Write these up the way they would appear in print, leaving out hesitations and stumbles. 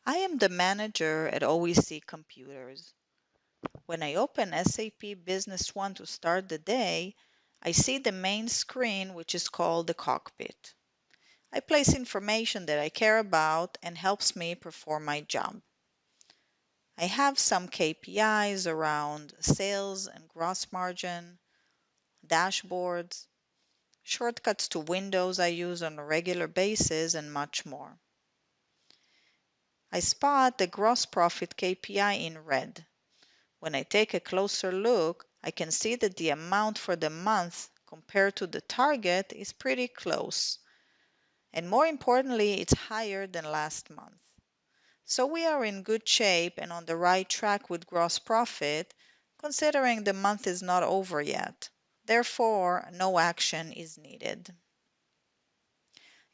I am the manager at OEC Computers. When I open SAP Business One to start the day, I see the main screen, which is called the cockpit. I place information that I care about and helps me perform my job. I have some KPIs around sales and gross margin, dashboards, shortcuts to windows I use on a regular basis, and much more. I spot the gross profit KPI in red. When I take a closer look, I can see that the amount for the month compared to the target is pretty close. And more importantly, it's higher than last month. So we are in good shape and on the right track with gross profit, considering the month is not over yet. Therefore, no action is needed.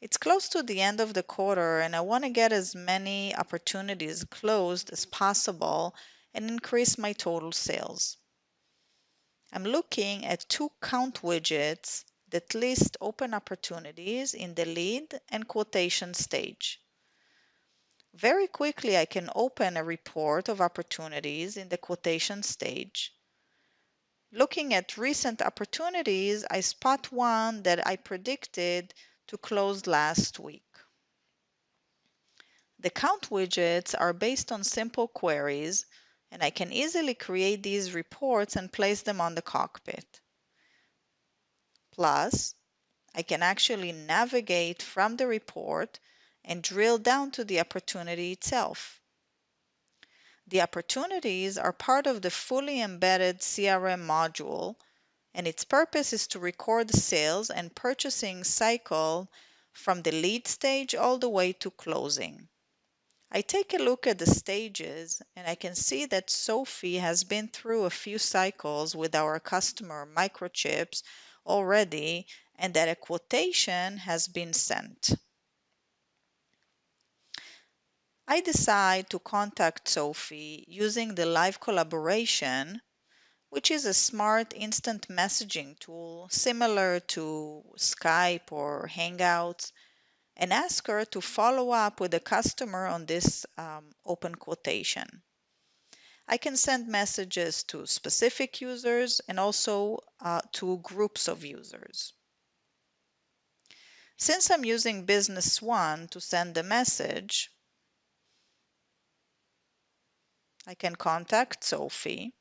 It's close to the end of the quarter, and I want to get as many opportunities closed as possible and increase my total sales. I'm looking at two count widgets that list open opportunities in the lead and quotation stage. Very quickly, I can open a report of opportunities in the quotation stage. Looking at recent opportunities, I spot one that I predicted to close last week. The count widgets are based on simple queries, and I can easily create these reports and place them on the cockpit. Plus, I can actually navigate from the report and drill down to the opportunity itself. The opportunities are part of the fully embedded CRM module, and its purpose is to record the sales and purchasing cycle from the lead stage all the way to closing. I take a look at the stages, and I can see that Sophie has been through a few cycles with our customer microchips already, and that a quotation has been sent. I decide to contact Sophie using the live collaboration, which is a smart instant messaging tool similar to Skype or Hangouts, and ask her to follow up with the customer on this open quotation. I can send messages to specific users and also to groups of users. Since I'm using Business One to send the message, I can contact Sophie.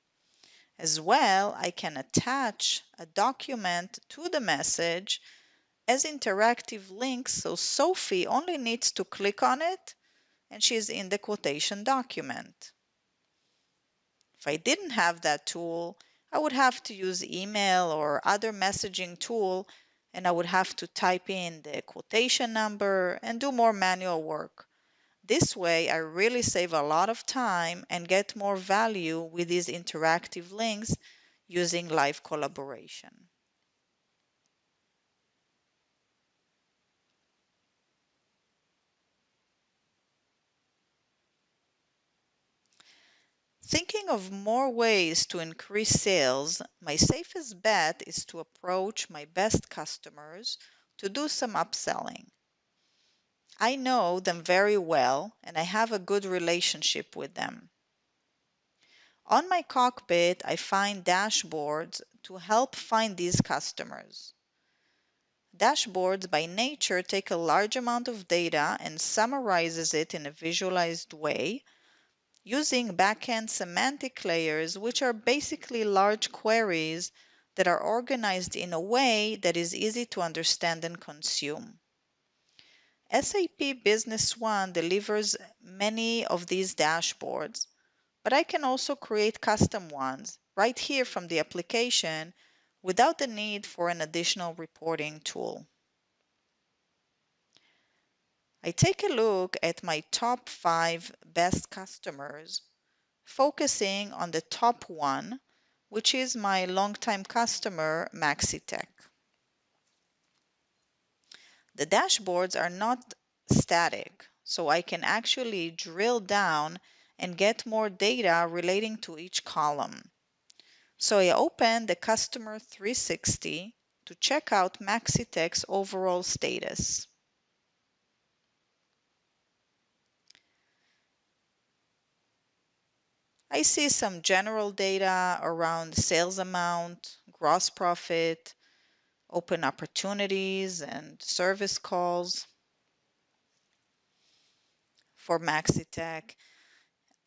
As well, I can attach a document to the message as interactive links, so Sophie only needs to click on it and she's in the quotation document. If I didn't have that tool, I would have to use email or other messaging tool, and I would have to type in the quotation number and do more manual work. This way, I really save a lot of time and get more value with these interactive links using live collaboration. Thinking of more ways to increase sales, my safest bet is to approach my best customers to do some upselling. I know them very well and I have a good relationship with them. On my cockpit, I find dashboards to help find these customers. Dashboards by nature take a large amount of data and summarizes it in a visualized way using backend semantic layers, which are basically large queries that are organized in a way that is easy to understand and consume. SAP Business One delivers many of these dashboards, but I can also create custom ones right here from the application without the need for an additional reporting tool. I take a look at my top 5 best customers, focusing on the top one, which is my longtime customer, Maxitech. The dashboards are not static, so I can actually drill down and get more data relating to each column. So I open the Customer 360 to check out Maxitech's overall status. I see some general data around sales amount, gross profit, open opportunities, and service calls. For MaxiTech,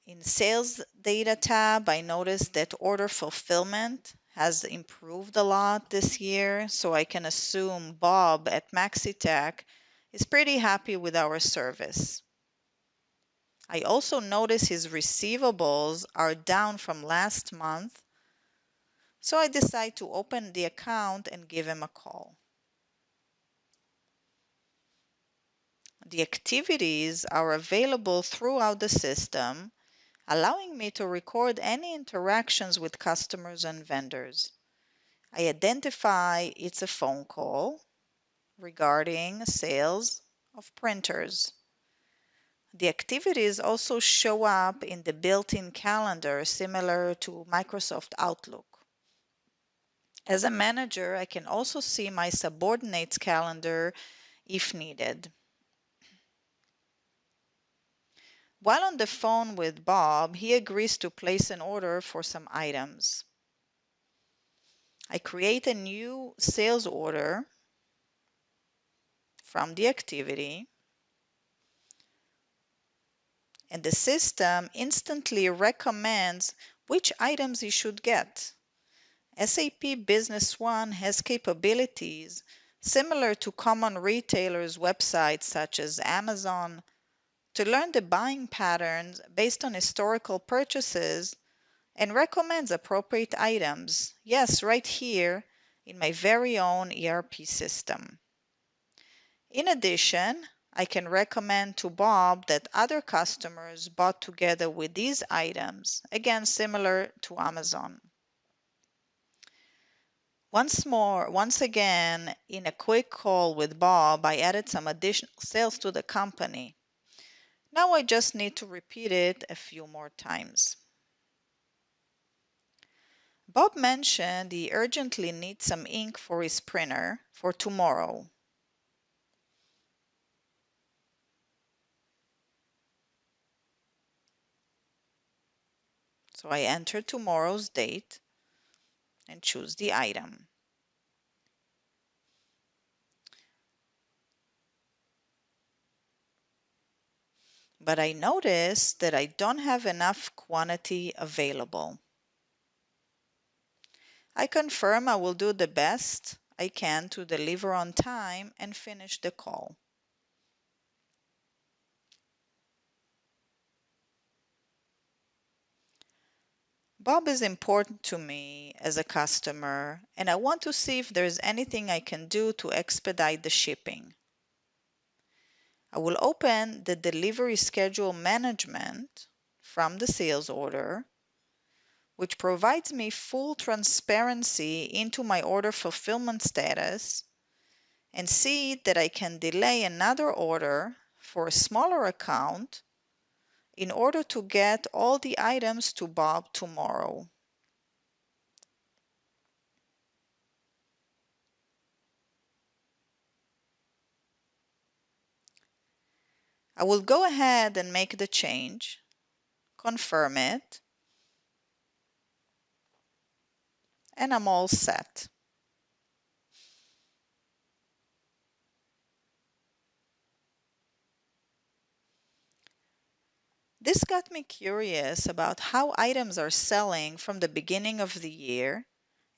in sales data tab, I noticed that order fulfillment has improved a lot this year, so I can assume Bob at MaxiTech is pretty happy with our service. I also notice his receivables are down from last month, so I decide to open the account and give him a call. The activities are available throughout the system, allowing me to record any interactions with customers and vendors. I identify it's a phone call regarding sales of printers. The activities also show up in the built-in calendar similar to Microsoft Outlook. As a manager, I can also see my subordinate's calendar if needed. While on the phone with Bob, he agrees to place an order for some items. I create a new sales order from the activity, and the system instantly recommends which items he should get. SAP Business One has capabilities similar to common retailers' websites such as Amazon to learn the buying patterns based on historical purchases and recommends appropriate items. Yes, right here in my very own ERP system. In addition, I can recommend to Bob that other customers bought together with these items, again similar to Amazon. Once again, in a quick call with Bob, I added some additional sales to the company. Now I just need to repeat it a few more times. Bob mentioned he urgently needs some ink for his printer for tomorrow. So I enter tomorrow's date and choose the item. But I notice that I don't have enough quantity available. I confirm I will do the best I can to deliver on time and finish the call. Bob is important to me as a customer, and I want to see if there's anything I can do to expedite the shipping. I will open the delivery schedule management from the sales order, which provides me full transparency into my order fulfillment status, and see that I can delay another order for a smaller account in order to get all the items to Bob tomorrow. I will go ahead and make the change, confirm it, and I'm all set. This got me curious about how items are selling from the beginning of the year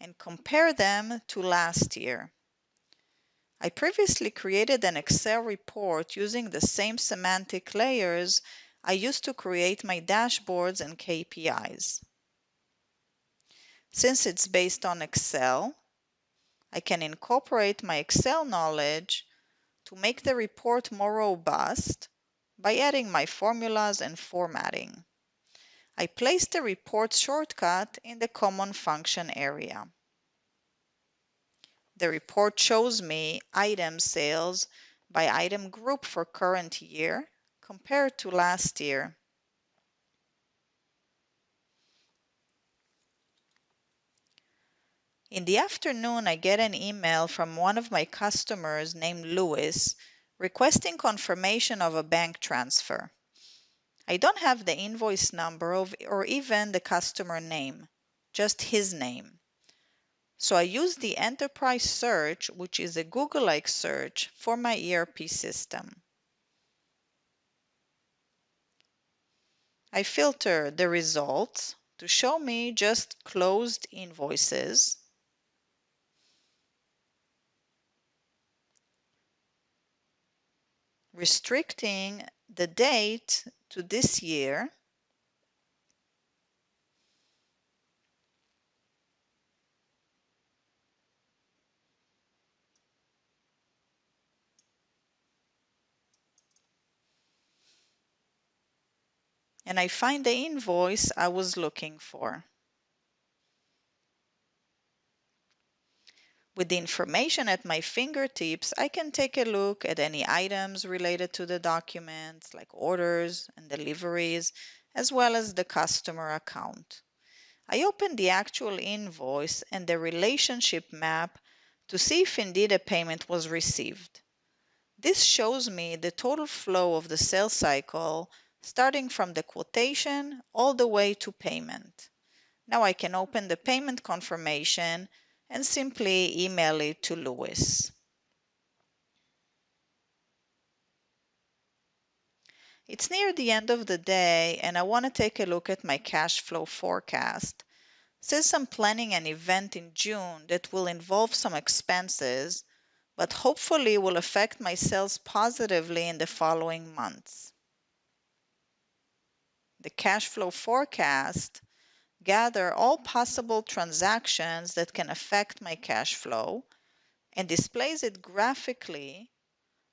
and compare them to last year. I previously created an Excel report using the same semantic layers I used to create my dashboards and KPIs. Since it's based on Excel, I can incorporate my Excel knowledge to make the report more robust by adding my formulas and formatting. I place the report shortcut in the Common Function area. The report shows me item sales by item group for current year compared to last year. In the afternoon, I get an email from one of my customers named Louis requesting confirmation of a bank transfer. I don't have the invoice number or even the customer name, just his name. So I use the enterprise search, which is a Google-like search, for my ERP system. I filter the results to show me just closed invoices, restricting the date to this year, and I find the invoice I was looking for. With the information at my fingertips, I can take a look at any items related to the documents, like orders and deliveries, as well as the customer account. I open the actual invoice and the relationship map to see if indeed a payment was received. This shows me the total flow of the sales cycle, starting from the quotation all the way to payment. Now I can open the payment confirmation and simply email it to Louis. It's near the end of the day and I want to take a look at my cash flow forecast. Since I'm planning an event in June that will involve some expenses, but hopefully will affect my sales positively in the following months. The cash flow forecast gather all possible transactions that can affect my cash flow and displays it graphically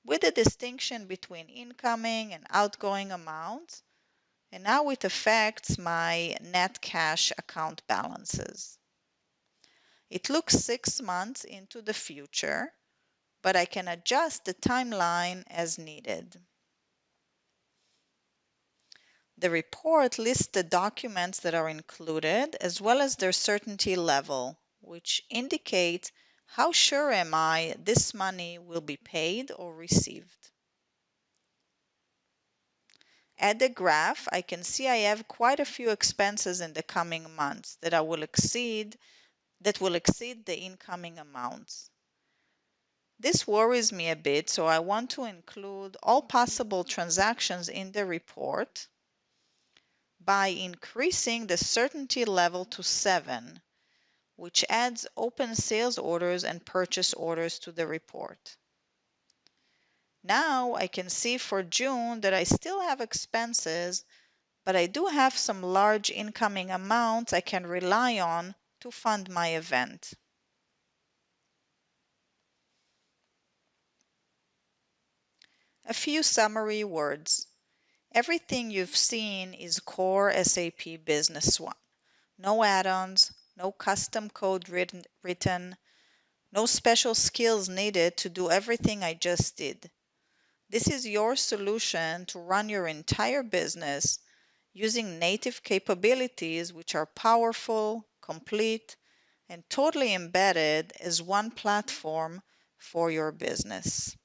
with a distinction between incoming and outgoing amounts, and how it affects my net cash account balances. It looks 6 months into the future, but I can adjust the timeline as needed. The report lists the documents that are included as well as their certainty level, which indicates how sure am I this money will be paid or received. At the graph, I can see I have quite a few expenses in the coming months that will exceed the incoming amounts. This worries me a bit, so I want to include all possible transactions in the report by increasing the certainty level to 7, which adds open sales orders and purchase orders to the report. Now I can see for June that I still have expenses, but I do have some large incoming amounts I can rely on to fund my event. A few summary words. Everything you've seen is core SAP Business One. No add-ons, no custom code written, no special skills needed to do everything I just did. This is your solution to run your entire business using native capabilities which are powerful, complete, and totally embedded as one platform for your business.